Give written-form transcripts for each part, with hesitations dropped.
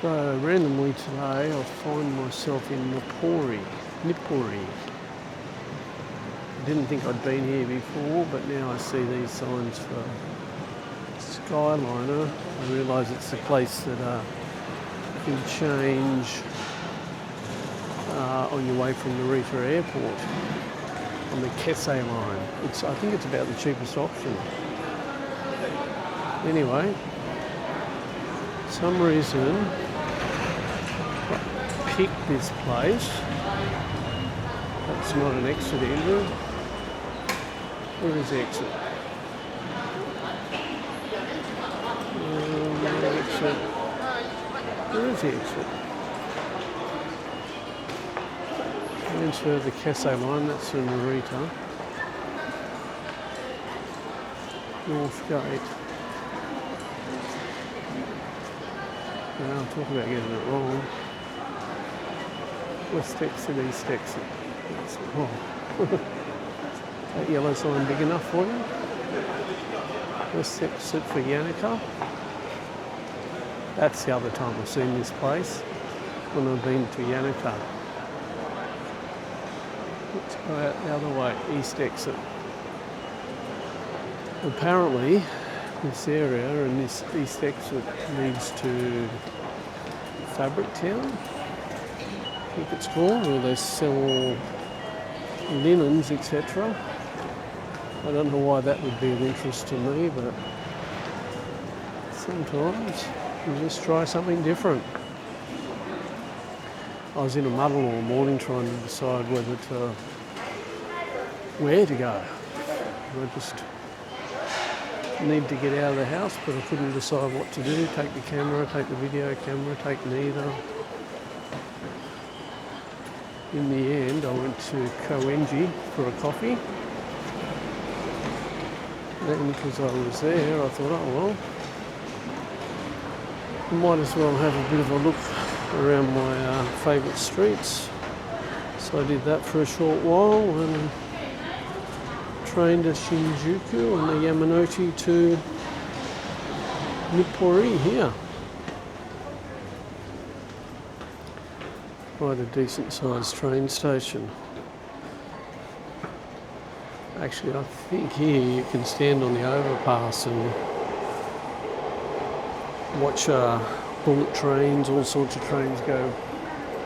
So randomly today I find myself in Nippori. I didn't think I'd been here before, but now I see these signs for Skyliner. I realise it's the place that you can change on your way from Narita Airport on the Kessei line. I think it's about the cheapest option. Anyway, for some reason I picked this place. That's not an exit, Andrew. Where is the exit? Where is the exit? Transfer the Kessei line, that's in Narita. North Gate. Now, talk about getting it wrong. West exit, east exit. That's wrong. That yellow sign big enough for you? West exit for Yanaka. That's the other time I've seen this place, when I've been to Yanaka. Let's go out the other way, east exit. Apparently, this area and this east exit leads to Fabric Town, I think it's called, where they sell linens, etc. I don't know why that would be of interest to me, but sometimes you just try something different. I was in a muddle all morning trying to decide where to go. I just need to get out of the house, but I couldn't decide what to do. Take the camera, take the video camera, take neither. In the end, I went to Koenji for a coffee. And because I was there, I thought, oh well, I might as well have a bit of a look around my favourite streets. So I did that for a short while and trained to Shinjuku on the Yamanote to Nippori here. Quite a decent sized train station. Actually, I think here you can stand on the overpass and watch bullet trains, all sorts of trains go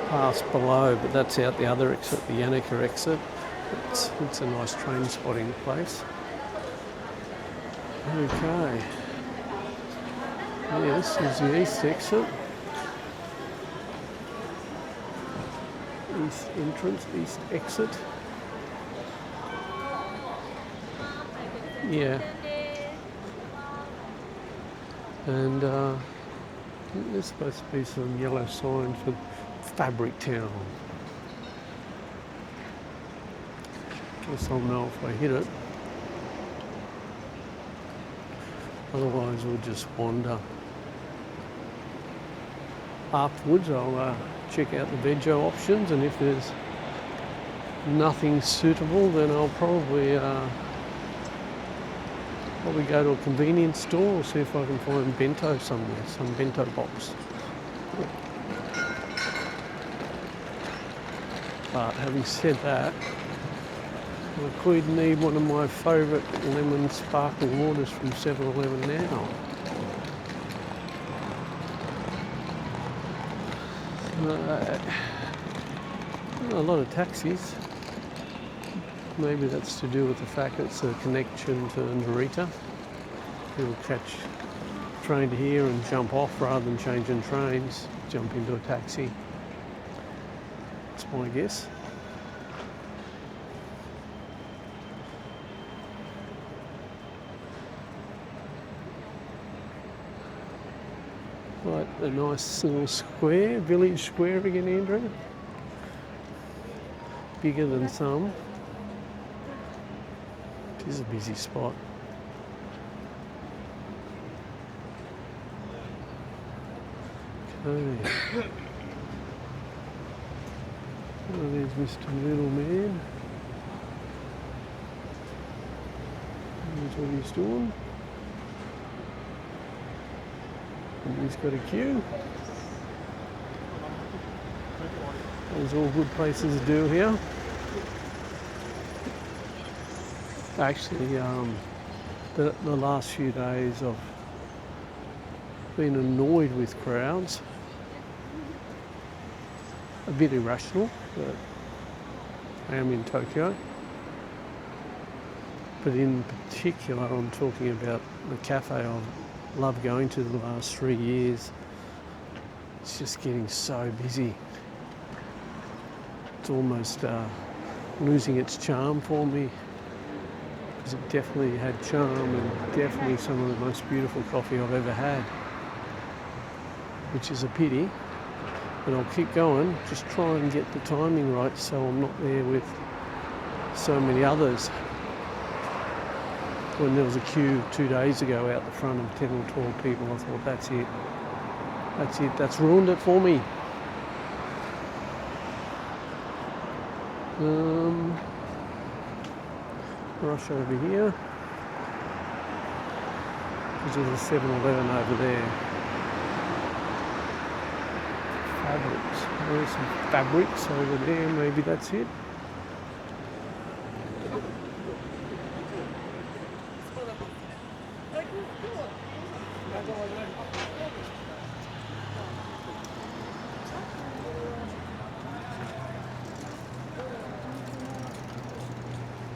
past below, but that's out the other exit, the Yanaka exit. It's a nice train spotting place. Okay. Yes, this is the east exit. East entrance, east exit. Yeah. And there's supposed to be some yellow signs for Fabric Town. Guess I'll know if I hit it. Otherwise we'll just wander. Afterwards I'll check out the vego options, and if there's nothing suitable then I'll probably go to a convenience store or see if I can find bento somewhere, some bento box. But having said that, I could need one of my favourite lemon sparkling waters from 7-Eleven now. A lot of taxis. Maybe that's to do with the fact it's a connection to Narita. People catch a train to here and jump off rather than changing trains, jump into a taxi. That's my guess. Right, a nice little square, village square again, Andrew. Bigger than some. It is a busy spot. Okay. Oh, there's Mr. Middleman. Here's what he's doing. And he's got a queue. There's all good places to do here. Actually, the last few days I've been annoyed with crowds. A bit irrational, but I am in Tokyo. But in particular, I'm talking about the cafe I've loved going to the last 3 years. It's just getting so busy. It's almost losing its charm for me, because it definitely had charm and definitely some of the most beautiful coffee I've ever had, which is a pity. But I'll keep going, just try and get the timing right so I'm not there with so many others. When there was a queue 2 days ago out the front of 10 or 12 people, I thought, that's it. That's it. That's ruined it for me. Rush over here. There's a 7-Eleven over there. Fabrics. There's some fabrics over there. Maybe that's it.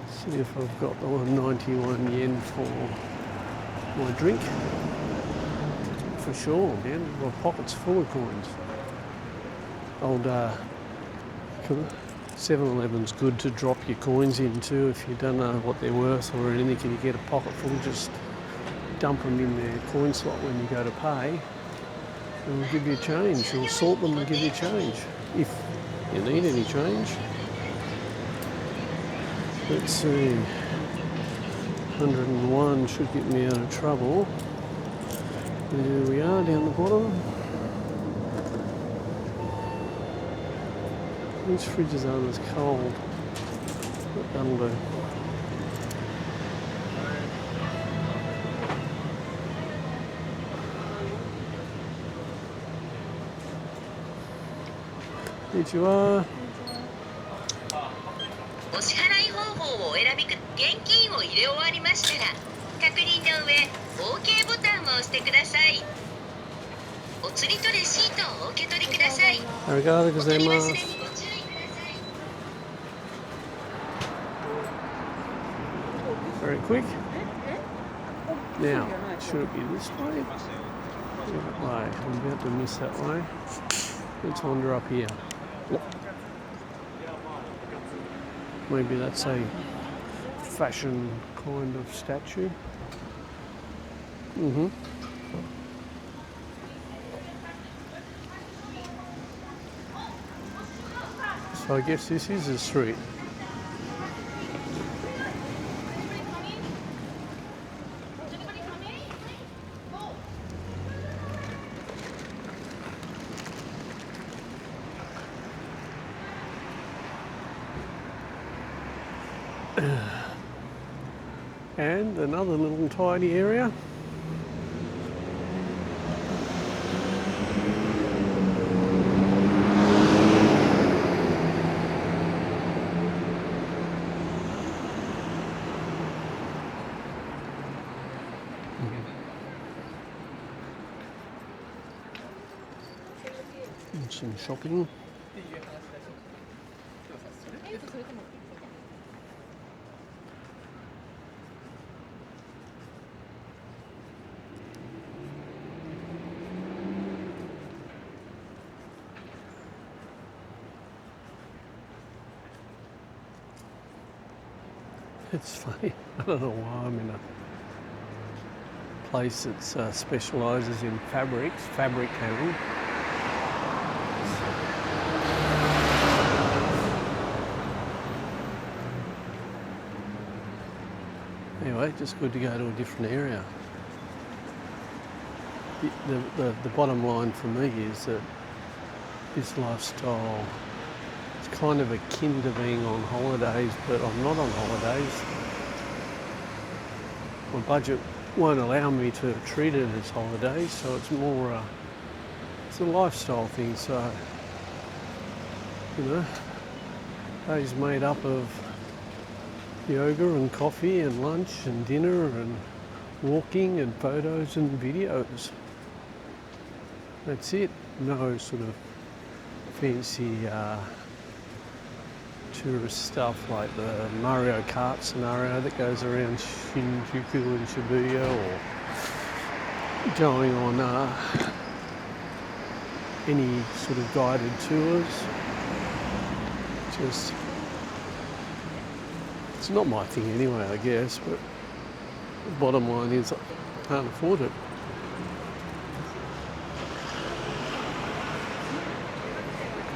See if I've got the 91 yen for my drink. For sure, man. My pocket's full of coins. Old 7-Eleven's good to drop your coins into if you don't know what they're worth or anything, and you get a pocket full, just dump them in their coin slot when you go to pay, and they'll give you change. They'll sort them and give you change if you need any change. Let's see, 101 should get me out of trouble. There we are, down the bottom. These fridges are as cold, but that'll do. Konnichiwa. お支払い方法をお選びく現金を入れ終わりましたら確認の上 OK ボタンを押してください。お釣りとレシートをお受け取りください。ありがとうございます。お取り忘れにご注意ください。Very quick. Now, should it be this way? That way. I'm about to miss that way. Let's wander up here. Maybe that's a fashion kind of statue. So I guess this is a street. And another little tidy area. And some shopping. It's funny, I don't know why I'm in a place that specialises in fabrics, fabric tanning. Anyway, just good to go to a different area. The bottom line for me is that this lifestyle, it's kind of akin to being on holidays, but I'm not on holidays. My budget won't allow me to treat it as holidays, so it's more, it's a lifestyle thing. So You know, day's made up of yoga and coffee and lunch and dinner and walking and photos and videos. That's it. No sort of fancy tourist stuff like the Mario Kart scenario that goes around Shinjuku and Shibuya, or going on any sort of guided tours. Just, it's not my thing anyway, I guess, but the bottom line is I can't afford it.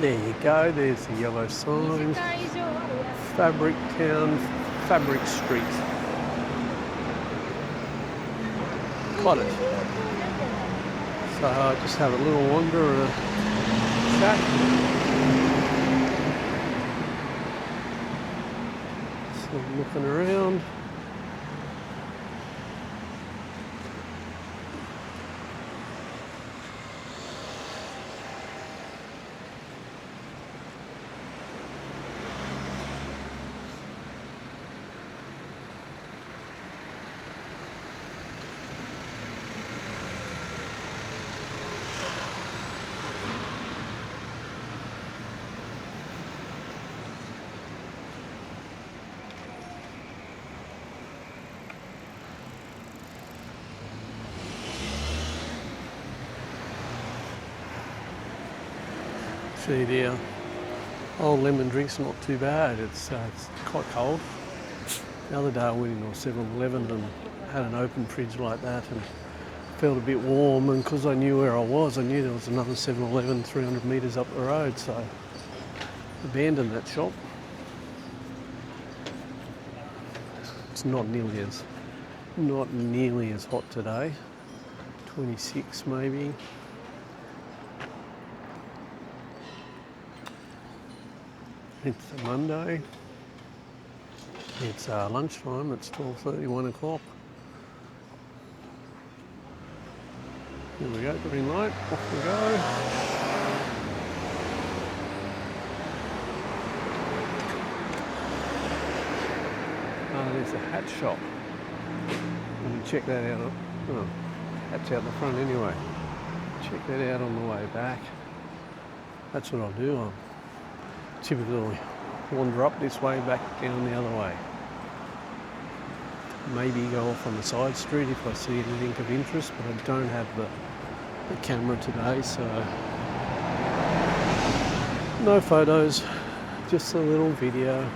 There you go, there's the yellow sign. Fabric Town, Fabric Street. Got it. So I'll just have a little wander and a chat. So I'm looking around. See there, old lemon drink's not too bad. It's quite cold. The other day I went into a 7-Eleven and had an open fridge like that and felt a bit warm, and because I knew where I was, I knew there was another 7-Eleven 300 metres up the road, so I abandoned that shop. It's not nearly as hot today. 26 maybe. It's a Monday. It's lunchtime. It's 12:30, 1 o'clock. Here we go, green light. Off we go. There's a hat shop. Let me check that out. Oh, hat's out the front anyway. Check that out on the way back. That's what I'll do. I'll typically wander up this way, back down the other way. Maybe go off on the side street if I see anything of interest, but I don't have the camera today, so no photos, just a little video.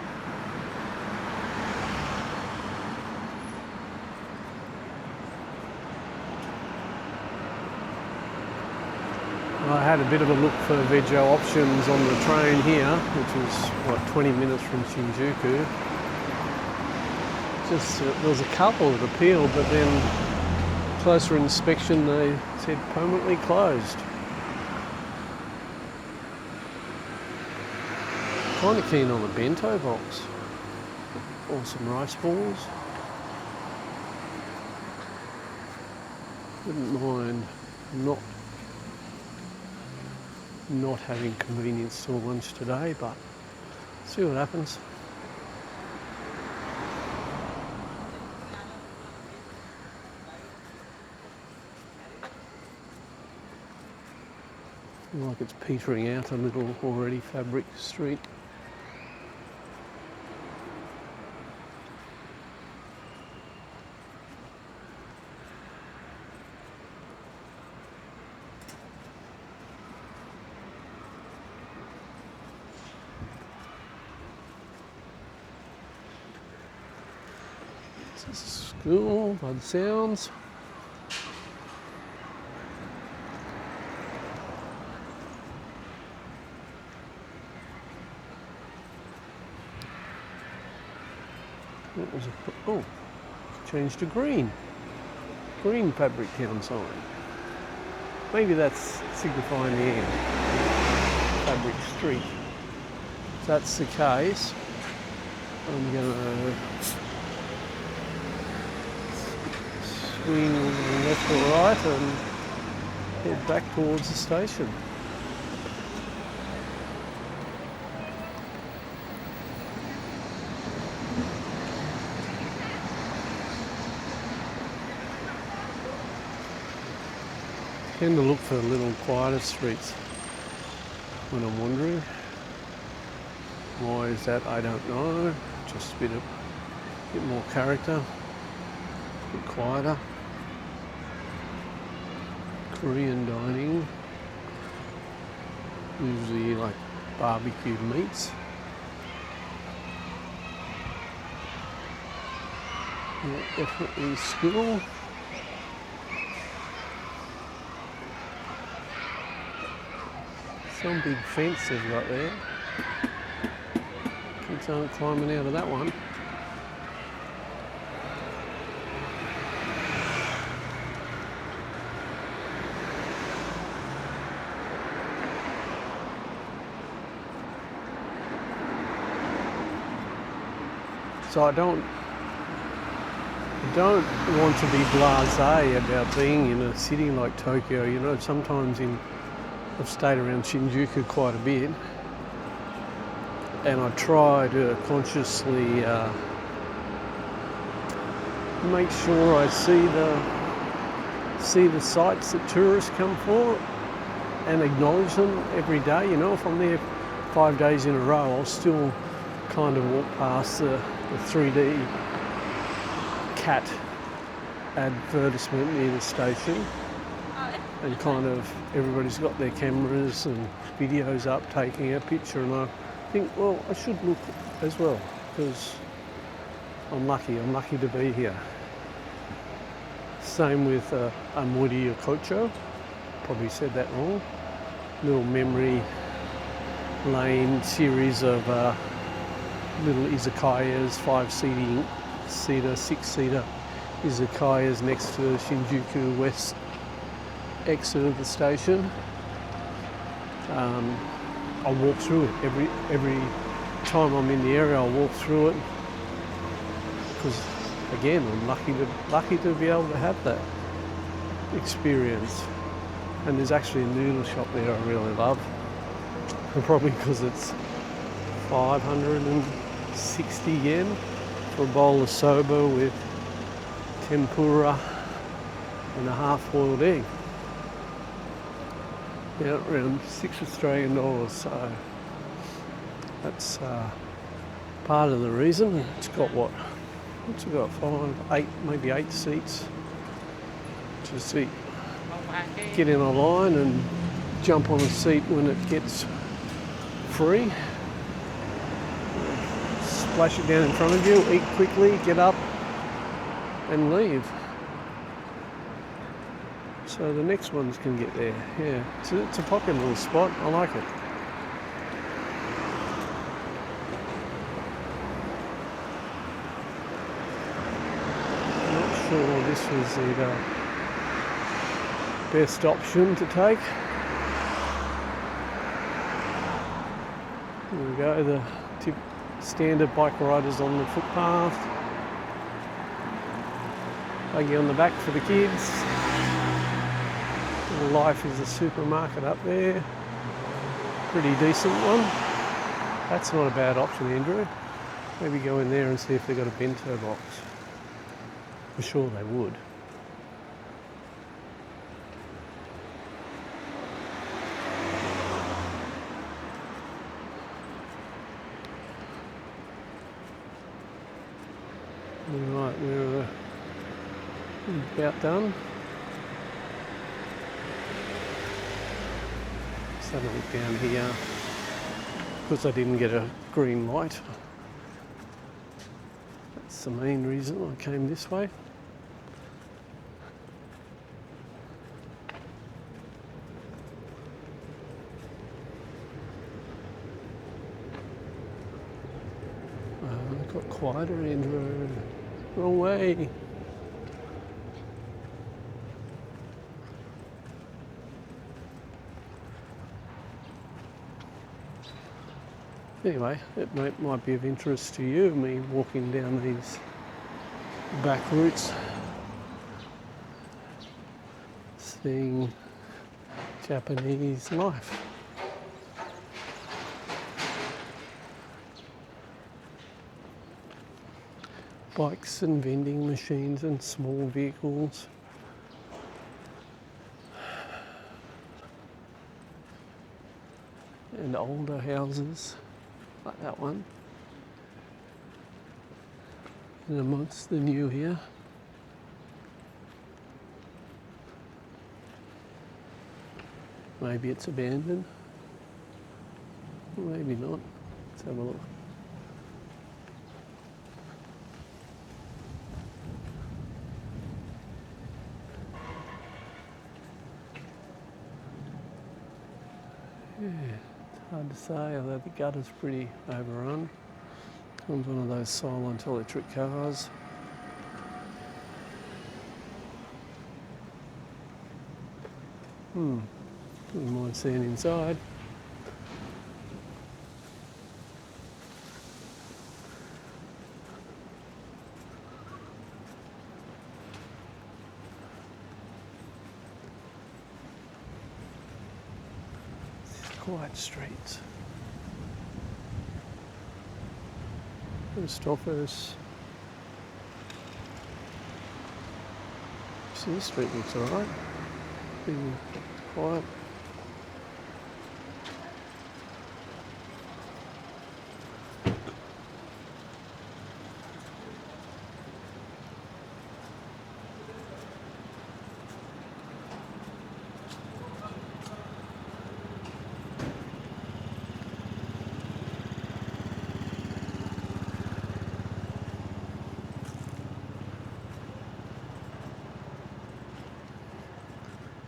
I had a bit of a look for vego options on the train here, which is, 20 minutes from Shinjuku. Just, there was a couple that appealed, but then closer inspection they said permanently closed. Kind of keen on a bento box or some rice balls. Wouldn't mind not having convenience store lunch today, but see what happens. Like it's petering out a little already, Fabric Street. It's a school by the sounds. What was it? Oh, changed to green. Green Fabric Town sign. Maybe that's signifying the end. Fabric Street. If that's the case, I'm gonna swing left or right and head back towards the station. Tend to look for little quieter streets when I'm wandering. Why is that? I don't know. Just a bit more character, a bit quieter. Korean dining, usually like barbecued meats. Yeah, definitely school. Some big fence they've got there. Kids aren't climbing out of that one. So I don't want to be blasé about being in a city like Tokyo. You know, sometimes I've stayed around Shinjuku quite a bit, and I try to consciously make sure I see the sites that tourists come for and acknowledge them every day. You know, if I'm there 5 days in a row, I'll still kind of walk past the 3D cat advertisement near the station, and kind of everybody's got their cameras and videos up taking a picture, and I think, well, I should look as well, because I'm lucky to be here. Same with Amori Yokocho, probably said that wrong, little memory lane series of little izakayas, 5-seater, 6-seater izakayas next to the Shinjuku West exit of the station. I'll walk through it every time I'm in the area. I'll walk through it because, again, I'm lucky to be able to have that experience. And there's actually a noodle shop there I really love, and probably because it's 560 yen for a bowl of soba with tempura and a half-boiled egg. Yeah, around $6 Australian, so that's part of the reason. It's got what's it got, 8 seats. Just get in a line and jump on a seat when it gets free. Splash it down in front of you, eat quickly, get up and leave. So the next ones can get there. Yeah, it's a popular little spot. I like it. I'm not sure this was the best option to take. There we go, the standard bike riders on the footpath. Buggy on the back for the kids. Life is a supermarket up there. Pretty decent one. That's not a bad option, Andrew. Maybe go in there and see if they've got a bento box. I'm sure they would. Right, we're about done. Let's have a look down here. Because I didn't get a green light. That's the main reason I came this way. It got quieter, Andrew. Wrong way. Anyway, it might be of interest to you, me walking down these back routes, seeing Japanese life. Bikes and vending machines and small vehicles. and older houses like that one. And amongst the new here. Maybe it's abandoned. Maybe not. Let's have a look. Yeah, it's hard to say, although the gutter's pretty overrun. Comes one of those silent electric cars. Wouldn't mind seeing inside. Quiet streets. Post office. See, this street looks alright. Pretty quiet.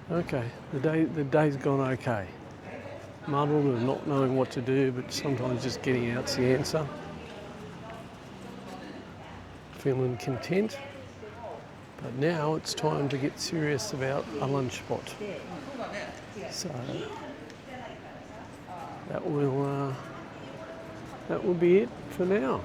Okay, the day's gone okay. Muddled and not knowing what to do, but sometimes just getting out's the answer. Feeling content, but now it's time to get serious about a lunch spot. So that will be it for now.